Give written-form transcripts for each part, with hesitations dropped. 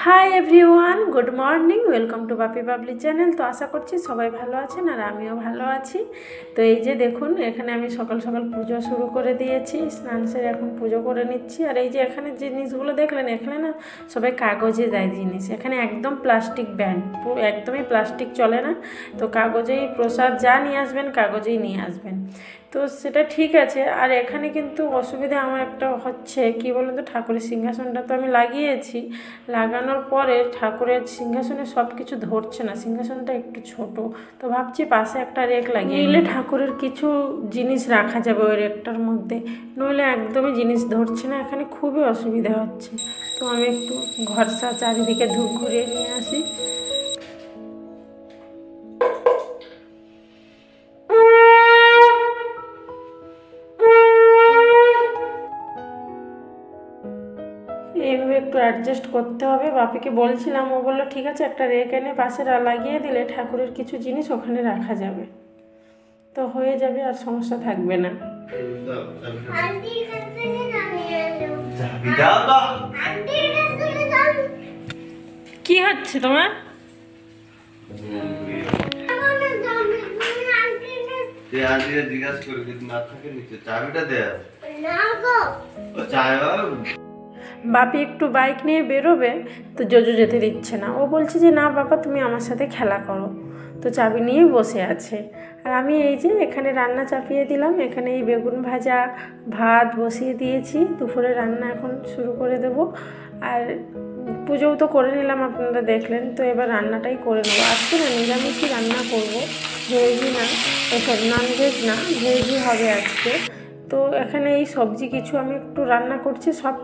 Hi everyone, good morning, welcome to Bapi Babli channel. তো আশা করছি সবাই ভালো আছেন আর আমিও ভালো আছি। তো এই যে দেখুন, এখানে আমি সকাল সকাল পুজো শুরু করে দিয়েছি। স্নান সেরে এখন পুজো করে নিচ্ছি। আর এই যে এখানে জিনিসগুলো দেখলেন, এখানে না সবাই কাগজে দেয় জিনিস। এখানে একদম প্লাস্টিক ব্যান, একদমই প্লাস্টিক চলে না। তো কাগজেই প্রসাদ যা নিয়ে আসবেন কাগজেই নিয়ে আসবেন। তো সেটা ঠিক আছে। আর এখানে কিন্তু অসুবিধা আমার একটা হচ্ছে কি বলুন তো, ঠাকুরের সিংহাসনটা তো আমি লাগিয়েছি, লাগানোর পরে ঠাকুরের সিংহাসনে সব কিছু ধরছে না, সিংহাসনটা একটু ছোট। তো ভাবছি পাশে একটা রেক লাগিয়ে নিলে ঠাকুরের কিছু জিনিস রাখা যাবে ওই রেকটার মধ্যে, নইলে একদমই জিনিস ধরছে না। এখানে খুবই অসুবিধা হচ্ছে। তো আমি একটু ঘরসা চারিদিকে ধূপ ঘুরিয়ে নিয়ে আসি। এইভাবে একটু অ্যাডজাস্ট করতে হবে। বাপিকে বলছিলাম, ও বললো ঠিক আছে, একটা রেক এনে পাশে লাগিয়ে দিলে ঠাকুরের কিছু জিনিস ওখানে রাখা যাবে, তো হয়ে যাবে, আর সমস্যা থাকবে না। কি হচ্ছে তোমার? জিজ্ঞাসা করে না থাকে নিচে চাবিটা দেয়। বাপি একটু বাইক নিয়ে বেরোবে, তো জোজো যেতে দিচ্ছে না। ও বলছে যে না বাবা, তুমি আমার সাথে খেলা করো। তো চাবি নিয়ে বসে আছে। আর আমি এই যে এখানে রান্না চাপিয়ে দিলাম। এখানে এই বেগুন ভাজা, ভাত বসিয়ে দিয়েছি। দুপুরে রান্না এখন শুরু করে দেব। আর পুজোও তো করে নিলাম, আপনারা দেখলেন। তো এবার রান্নাটাই করে নেবো। আজকে না নিরামিষই রান্না করবো, ভেজই না, সব ননভেজ না, ভেজই হবে আজকে। তো এখানে এই সবজি কিছু আমি একটু রান্না করছি, সব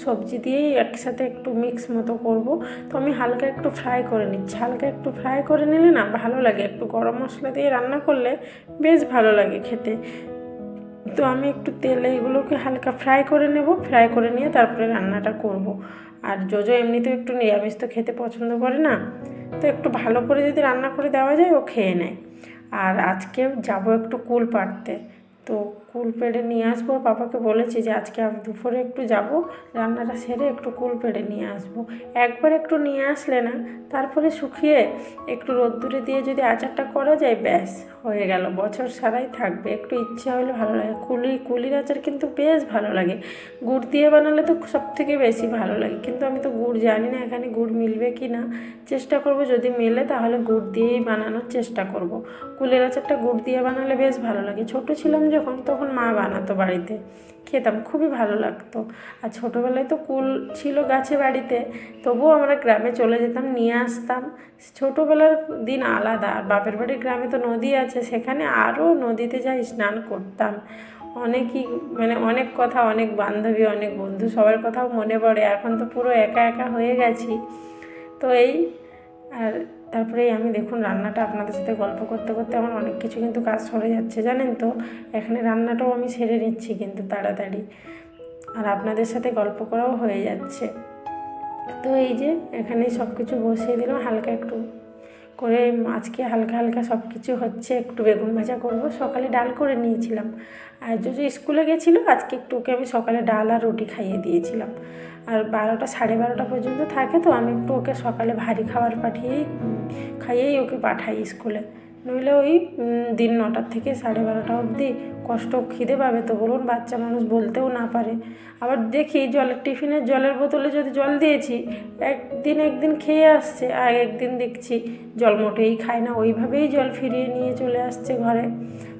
সবজি দিয়েই একসাথে একটু মিক্স মতো করব। তো আমি হালকা একটু ফ্রাই করে নিচ্ছি। হালকা একটু ফ্রাই করে নিলে না ভালো লাগে, একটু গরম মশলা দিয়ে রান্না করলে বেশ ভালো লাগে খেতে। তো আমি একটু তেলে এগুলোকে হালকা ফ্রাই করে নেব। ফ্রাই করে নিয়ে তারপরে রান্নাটা করব। আর জোজো এমনিতেও একটু নিরামিষ তো খেতে পছন্দ করে না, তো একটু ভালো করে যদি রান্না করে দেওয়া যায় ও খেয়ে নেয়। আর আজকে যাব একটু কুল পাড়তে, তো কুল পেড়ে নিয়ে আসবো। পাপাকে বলেছি যে আজকে দুপুরে একটু যাব, রান্নাটা সেরে একটু কুল পেড়ে নিয়ে আসবো। একবার একটু নিয়ে আসলে না, তারপরে শুকিয়ে একটু রোদ্দুরে দিয়ে যদি আচারটা করা যায়, ব্যাস হয়ে গেল, বছর সারাই থাকবে। একটু ইচ্ছে হলে ভালো লাগে। কুলির আচার কিন্তু বেশ ভালো লাগে। গুড় দিয়ে বানালে তো সব থেকে বেশি ভালো লাগে, কিন্তু আমি তো গুড় জানি না এখানে গুড় মিলবে কি না। চেষ্টা করব, যদি মেলে তাহলে গুড় দিয়েই বানানোর চেষ্টা করব। কুলের আচারটা গুড় দিয়ে বানালে বেশ ভালো লাগে। ছোট ছিলাম যখন, তখন মা বানাতো বাড়িতে, খেতাম, খুবই ভালো লাগতো। আর ছোটোবেলায় তো কুল ছিল গাছে বাড়িতে, তবুও আমরা গ্রামে চলে যেতাম, নিয়ে আসতাম। ছোটোবেলার দিন আলাদা। আর বাপের বাড়ির গ্রামে তো নদী আছে, সেখানে আরও নদীতে যাই স্নান করতাম। অনেকই অনেক কথা, অনেক বান্ধবী, অনেক বন্ধু, সবার কথাও মনে পড়ে। এখন তো পুরো একা একা হয়ে গেছি। তো এই আর তারপরে আমি দেখুন রান্নাটা আপনাদের সাথে গল্প করতে করতে আমার অনেক কিছু কিন্তু কাজ সরে যাচ্ছে, জানেন তো। এখানে রান্নাটাও আমি সেরে নিচ্ছি কিন্তু তাড়াতাড়ি, আর আপনাদের সাথে গল্প করাও হয়ে যাচ্ছে। তো এই যে এখানে সব কিছু বসিয়ে দিলাম হালকা একটু করে। আজকে হালকা হালকা সব কিছু হচ্ছে। একটু বেগুন ভাজা করব, সকালে ডাল করে নিয়েছিলাম। আর যদি স্কুলে গেছিলো, আজকে একটু ওকে আমি সকালে ডাল আর রুটি খাইয়ে দিয়েছিলাম। আর 12টা সাড়ে 12টা পর্যন্ত থাকে, তো আমি একটু ওকে সকালে ভারী খাবার খাইয়েই ওকে পাঠাই স্কুলে। নইলে ওই দিন 9টার থেকে 12:30 অবধি কষ্ট, খিদে পাবে তো বলুন, বাচ্চা মানুষ বলতেও না পারে। আবার দেখি টিফিনের জলের বোতলে যদি জল দিয়েছি, একদিন খেয়ে আসছে, আর একদিন দেখছি জল মোটেই খায় না, ওইভাবেই জল ফিরিয়ে নিয়ে চলে আসছে ঘরে।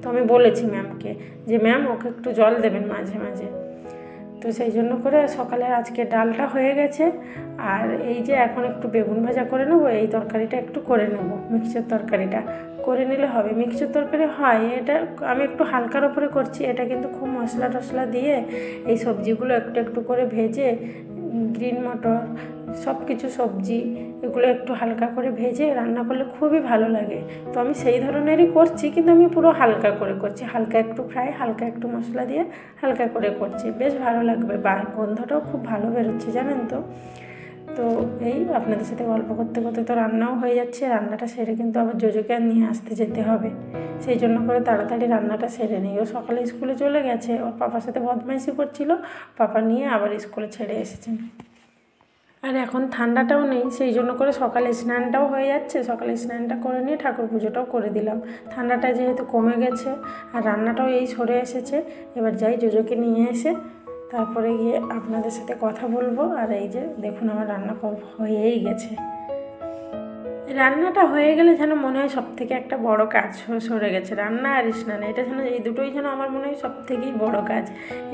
তো আমি বলেছি ম্যামকে যে ম্যাম, ওকে একটু জল দেবেন মাঝে মাঝে। তো সেই জন্য করে সকালে আজকে ডালটা হয়ে গেছে। আর এই যে এখন একটু বেগুন ভাজা করে নেবো, এই তরকারিটা একটু করে নেব, মিক্সচার তরকারিটা করে নিলে হবে। মিক্সচার তরকারি হয়, এটা আমি একটু হালকার ওপরে করছি। এটা কিন্তু খুব মশলা টশলা দিয়ে এই সবজিগুলো একটু একটু করে ভেজে, গ্রিন মটর, সব কিছু সবজি এগুলো একটু হালকা করে ভেজে রান্না করলে খুবই ভালো লাগে। তো আমি সেই ধরনেরই করছি, কিন্তু আমি পুরো হালকা করে করছি, হালকা একটু ফ্রাই, হালকা একটু মশলা দিয়ে হালকা করে করছি, বেশ ভালো লাগবে। গন্ধটাও খুব ভালো বেরোচ্ছে, জানেন তো। তো এই আপনাদের সাথে গল্প করতে করতে তো রান্নাও হয়ে যাচ্ছে। রান্নাটা সেরে কিন্তু আবার জোজোকে নিয়ে আসতে যেতে হবে, সেই জন্য করে তাড়াতাড়ি রান্নাটা সেরে নিই। ও সকালে স্কুলে চলে গেছে, ওর পাপার সাথে বদমাইশি করছিল, পাপা নিয়ে আবার স্কুলে ছেড়ে এসেছেন। আর এখন ঠান্ডাটাও নেই, সেই জন্য করে সকালে স্নানটাও হয়ে যাচ্ছে। সকালে স্নানটা করে নিয়ে ঠাকুর পুজোটাও করে দিলাম। ঠান্ডাটা যেহেতু কমে গেছে আর রান্নাটাও এই সরে এসেছে, এবার যাই জোজোকে নিয়ে এসে তারপরে গিয়ে আপনাদের সাথে কথা বলবো। আর এই যে দেখুন আমার রান্না হয়েই গেছে। রান্নাটা হয়ে গেলে যেন মনে হয় সব থেকে একটা বড় কাজ সরে গেছে, রান্না আর স্নান। এটা যেন এই দুটোই যেন আমার মনে হয় সব থেকেই বড় কাজ।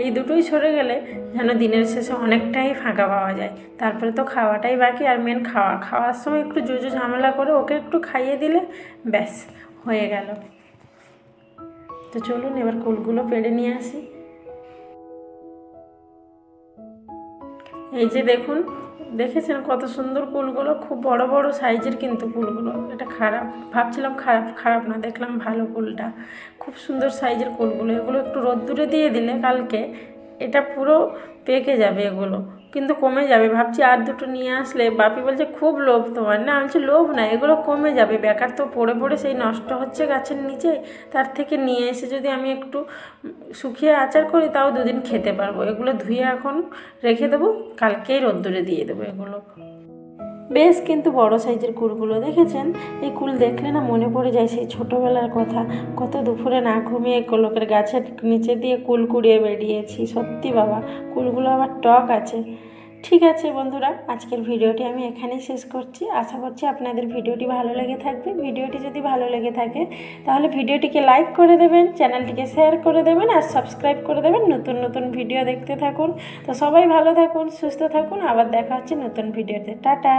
এই দুটোই সরে গেলে যেন দিনের শেষে অনেকটাই ফাঁকা পাওয়া যায়। তারপরে তো খাওয়াটাই বাকি। আর মেন খাওয়ার সময় একটু জোজো ঝামেলা করে ওকে একটু খাইয়ে দিলে ব্যাস হয়ে গেল। তো চলুন এবার কুলগুলো পেড়ে নিয়ে আসি। এই যে দেখুন, দেখেছেন কত সুন্দর কুলগুলো, খুব বড় বড় সাইজের কিন্তু কুলগুলো। এটা খারাপ ভাবছিলাম, খারাপ না, দেখলাম ভালো কুলটা, খুব সুন্দর সাইজের কুলগুলো। এগুলো একটু রোদ্দুরে দিয়ে দিলে কালকে এটা পুরো পেকে যাবে, এগুলো কিন্তু কমে যাবে। ভাবছি আর দুটো নিয়ে আসলে, বাপি বলছে খুব লোভ তোমার। না, আমি বলছি লোভ না, এগুলো কমে যাবে, বেকার তো পড়ে পড়ে সেই নষ্ট হচ্ছে গাছের নিচে। তার থেকে নিয়ে এসে যদি আমি একটু শুকিয়ে আচার করি তাও দুদিন খেতে পারবো। এগুলো ধুয়ে এখন রেখে দেবো, কালকেই রোদ্দুরে দিয়ে দেবো এগুলো। বেশ কিন্তু বড় সাইজের কুলগুলো, দেখেছেন? এই কুল দেখলে না মনে পড়ে যায় সেই ছোটোবেলার কথা, কত দুপুরে না ঘুমিয়ে লোকের গাছের নিচে দিয়ে কুল কুড়িয়ে বেরিয়েছি। সত্যি বাবা, কুলগুলো আবার টক আছে। ঠিক আছে বন্ধুরা, আজকের ভিডিওটি আমি এখানেই শেষ করছি। আশা করছি আপনাদের ভিডিওটি ভালো লেগে থাকবে। ভিডিওটি যদি ভালো লেগে থাকে তাহলে ভিডিওটিকে লাইক করে দেবেন, চ্যানেলটিকে শেয়ার করে দেবেন আর সাবস্ক্রাইব করে দেবেন। নতুন নতুন ভিডিও দেখতে থাকুন। তো সবাই ভালো থাকুন, সুস্থ থাকুন, আবার দেখা হচ্ছে নতুন ভিডিওতে। টাটা।